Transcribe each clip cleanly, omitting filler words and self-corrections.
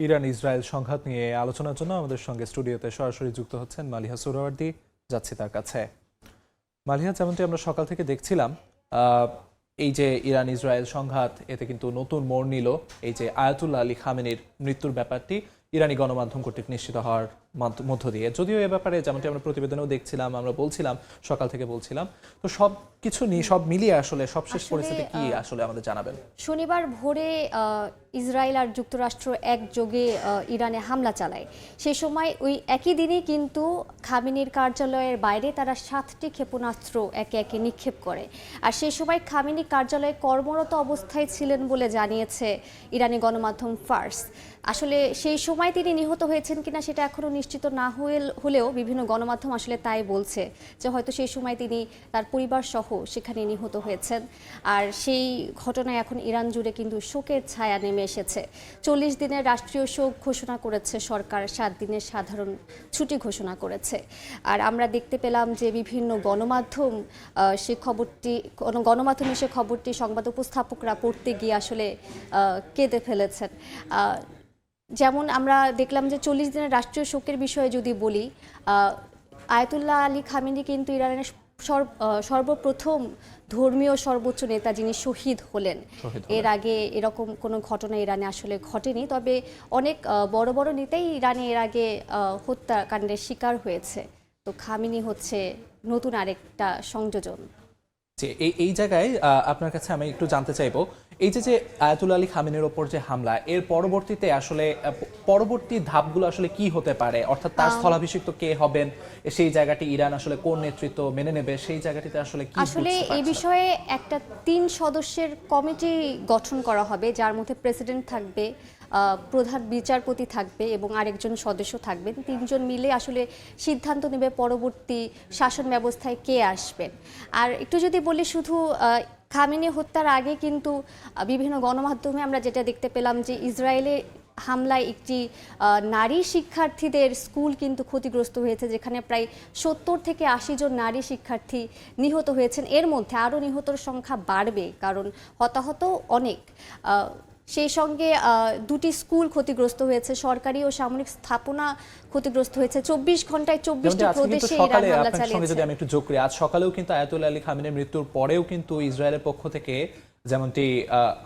Iran Israel সংঘাত নিয়ে আলোচনার জন্য আমাদের সঙ্গে স্টুডিওতে সরাসরি যুক্ত হচ্ছেন মালিহা সোহরাওয়ার্দী। যাচ্ছি তার কাছে। মালিহা, যেমনটি আমরা সকাল থেকে দেখছিলাম, এই যে ইরান ইসরায়েল সংঘাত, এতে কিন্তু নতুন মোড় নিল এই যে আয়াতুল্লাহ আলী খামেনির মৃত্যুর ব্যাপারটি ইরানি গণমাধ্যম কর্তৃক নিশ্চিত হওয়ার মধ্য দিয়ে। যদিও এ ব্যাপারে যেমনটি আমরা প্রতিবেদনেও দেখছিলাম, আমরা বলছিলাম, সকাল থেকে বলছিলাম, তো সব কিছু নিয়ে সব মিলিয়ে আসলে সবশেষ পরিস্থিতি কি আসলে আমাদের জানাবেন। শনিবার ভোরে ইসরায়েল আর যুক্তরাষ্ট্র একযোগে ইরানে হামলা চালায়। সেই সময় ওই একই দিনে কিন্তু খামেনির কার্যালয়ের বাইরে তারা 7টি ক্ষেপণাস্ত্র একে একে নিক্ষেপ করে। আর সেই সময় খামেনি কার্যালয়ে কর্মরত অবস্থায় ছিলেন বলে জানিয়েছে ইরানি গণমাধ্যম ফার্স। আসলে সেই সময় তিনি নিহত হয়েছেন কিনা সেটা এখনও নিশ্চিত না হলেও বিভিন্ন গণমাধ্যম আসলে তাই বলছে যে হয়তো সেই সময় তিনি তার পরিবার সহ সেখানে নিহত হয়েছেন। আর সেই ঘটনায় এখন ইরান জুড়ে কিন্তু শোকের ছায়া নেমে এসেছে। 40 দিনের রাষ্ট্রীয় শোক ঘোষণা করেছে সরকার, 7 দিনের সাধারণ ছুটি ঘোষণা করেছে। আর আমরা দেখতে পেলাম যে বিভিন্ন গণমাধ্যম সে খবরটি সংবাদ উপস্থাপকরা পড়তে গিয়ে আসলে কেঁদে ফেলেছেন। যেমন আমরা দেখলাম যে 40 দিনের রাষ্ট্রীয় শোকের বিষয়ে যদি বলি, আয়াতুল্লাহ আলী খামেনি কিন্তু ইরানের সর্বপ্রথম ধর্মীয় সর্বোচ্চ নেতা যিনি শহীদ হলেন। এর আগে এরকম কোনো ঘটনা ইরানে আসলে ঘটেনি, তবে অনেক বড় বড় নেতাই ইরানে এর আগে হত্যাকাণ্ডের শিকার হয়েছে। তো খামেনি হচ্ছে নতুন আরেকটা সংযোজন। এই জায়গায় আপনার কাছে আমি একটু জানতে চাইবো, এই যে আয়াতুল্লাহ আলী খামেনির ওপর যে হামলা, এর পরবর্তীতে আসলে পরবর্তী ধাপগুলো আসলে কি হতে পারে, অর্থাৎ তার স্থলাভিষিক্ত কে হবেন, সেই জায়গাটি ইরান আসলে কোন নেতৃত্ব মেনে নেবে, সেই জায়গাটিতে আসলে কি আসলে এই বিষয়ে একটা 3 সদস্যের কমিটি গঠন করা হবে, যার মধ্যে প্রেসিডেন্ট থাকবে, প্রধান বিচারপতি থাকবে এবং আরেকজন সদস্য থাকবেন। 3 জন মিলে আসলে সিদ্ধান্ত নেবে পরবর্তী শাসন ব্যবস্থায় কে আসবেন। আর একটু যদি বলি, শুধু খামেনি হত্যার আগে কিন্তু বিভিন্ন গণমাধ্যমে আমরা যেটা দেখতে পেলাম যে ইসরায়েলে হামলায় একটি নারী শিক্ষার্থীদের স্কুল কিন্তু ক্ষতিগ্রস্ত হয়েছে, যেখানে প্রায় 70 থেকে 80 জন নারী শিক্ষার্থী নিহত হয়েছেন। এর মধ্যে আরও নিহতর সংখ্যা বাড়বে, কারণ হতাহত অনেক। সেই সঙ্গে 2টি স্কুল ক্ষতিগ্রস্ত হয়েছে, সরকারি ও সামরিক স্থাপনা ক্ষতিগ্রস্ত হয়েছে। 24 ঘন্টায় 24টি প্রদেশে ইরান হামলা চালিয়েছে। যদি আমি একটু যোগ করি, আজ সকালেও কিন্তু আয়াতুল্লাহ আলী খামেনির মৃত্যুর পরেও কিন্তু ইসরায়েলের পক্ষ থেকে, যেমনটি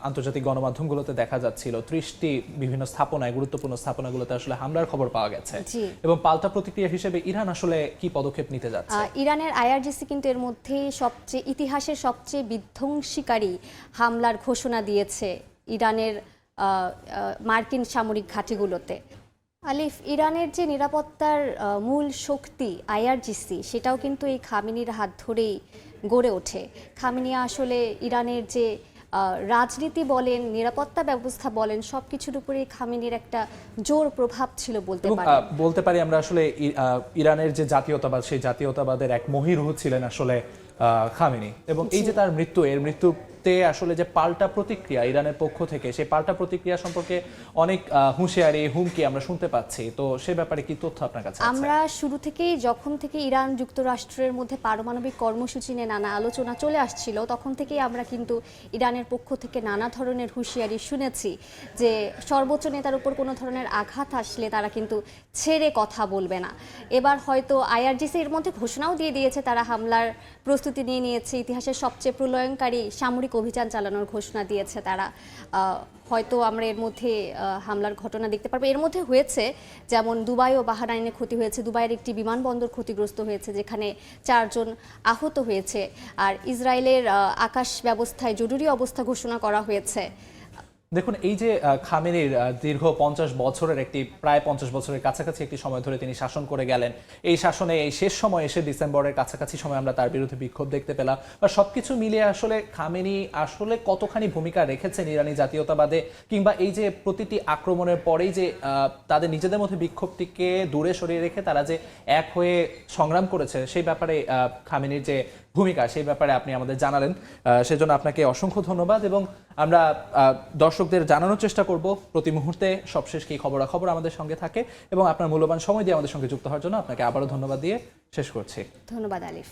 আন্তর্জাতিক গণমাধ্যমগুলোতে দেখা যাচ্ছিল, 30টি বিভিন্ন স্থাপনায়, গুরুত্বপূর্ণ স্থাপনাগুলোতে আসলে হামলার খবর পাওয়া গেছে। এবং পাল্টা প্রতিক্রিয়া হিসেবে ইরান আসলে কি পদক্ষেপ নিতে যাচ্ছে? ইরানের আইআরজিসি কিন্তু এর মধ্যে ইতিহাসের সবচেয়ে বিধ্বংসীকারী হামলার ঘোষণা দিয়েছে ইরানের মার্কিন সামরিক ঘাঁটিগুলোতে। আলিফ, ইরানের যে নিরাপত্তার মূল শক্তি আইআরজিসি, সেটাও কিন্তু এই খামেনির হাত ধরেই গড়ে ওঠে। খামেনি আসলে ইরানের যে রাজনীতি বলেন, নিরাপত্তা ব্যবস্থা বলেন, সবকিছুর উপরে খামেনির একটা জোর প্রভাব ছিল বলতে পারি আমরা। আসলে ইরানের যে জাতীয়তাবাদ, সেই জাতীয়তাবাদের এক মহিরুহ ছিলেন আসলে খামেনি। এবং এই যে তার মৃত্যু, এর মৃত্যুতে আসলে যে পাল্টা প্রতিক্রিয়া ইরানের পক্ষ থেকে, সেই পাল্টা প্রতিক্রিয়া সম্পর্কে অনেক হুঁশিয়ারি, হুমকি আমরা শুনতে পাচ্ছি। তো সে ব্যাপারে কি তথ্য আপনার কাছে আছে? আমরা শুরু থেকেই, যখন থেকে ইরান যুক্তরাষ্ট্রের মধ্যে পারমাণবিক কর্মসূচি নিয়ে নানা আলোচনা চলে আসছিল, তখন থেকেই আমরা কিন্তু ইরানের পক্ষ থেকে নানা ধরনের হুঁশিয়ারি শুনেছি যে সর্বোচ্চ নেতার উপর কোনো ধরনের আঘাত আসলে তারা কিন্তু ছেড়ে কথা বলবে না। এবার হয়তো আইআরজিসি এর মধ্যে ঘোষণাও দিয়ে দিয়েছে, তারা হামলার প্রস্তুতি নিয়ে নিয়েছে। ইতিহাসের সবচেয়ে প্রলয়ঙ্কারী সামরিক অভিযান চালানোর ঘোষণা দিয়েছে তারা। হয়তো আমরা এর মধ্যে হামলার ঘটনা দেখতে পারবো। এর মধ্যে হয়েছে, যেমন দুবাই ও বাহরাইনে ক্ষতি হয়েছে, দুবাইয়ের একটি বিমানবন্দর ক্ষতিগ্রস্ত হয়েছে, যেখানে 4 জন আহত হয়েছে। আর ইসরায়েলের আকাশ ব্যবস্থায় জরুরি অবস্থা ঘোষণা করা হয়েছে। দেখুন, এই যে খামেনির দীর্ঘ 50 বছরের প্রায় 50 বছরের কাছাকাছি একটি সময় ধরে তিনি শাসন করে গেলেন। এই শাসনে এই শেষ সময় এসে ডিসেম্বরের কাছাকাছি সময় আমরা তার বিরুদ্ধে বিক্ষোভ দেখতে পেলাম। বা সবকিছু মিলিয়ে আসলে খামেনি আসলে কতখানি ভূমিকা রেখেছেন ইরানি জাতীয়তাবাদে, কিংবা এই যে প্রতিটি আক্রমণের পরেই যে তাদের নিজেদের মধ্যে বিক্ষোভটিকে দূরে সরিয়ে রেখে তারা যে এক হয়ে সংগ্রাম করেছে, সেই ব্যাপারে খামেনির যে ভূমিকা, সেই ব্যাপারে আপনি আমাদের জানালেন, সেজন্য আপনাকে অসংখ্য ধন্যবাদ। এবং আমরা দর্শকদের জানানোর চেষ্টা করব প্রতি মুহূর্তে সবশেষ কি খবরাখবর আমাদের সঙ্গে থাকে। এবং আপনার মূল্যবান সময় দিয়ে আমাদের সঙ্গে যুক্ত হওয়ার জন্য আপনাকে আবারও ধন্যবাদ দিয়ে শেষ করছি। ধন্যবাদ আলিফ।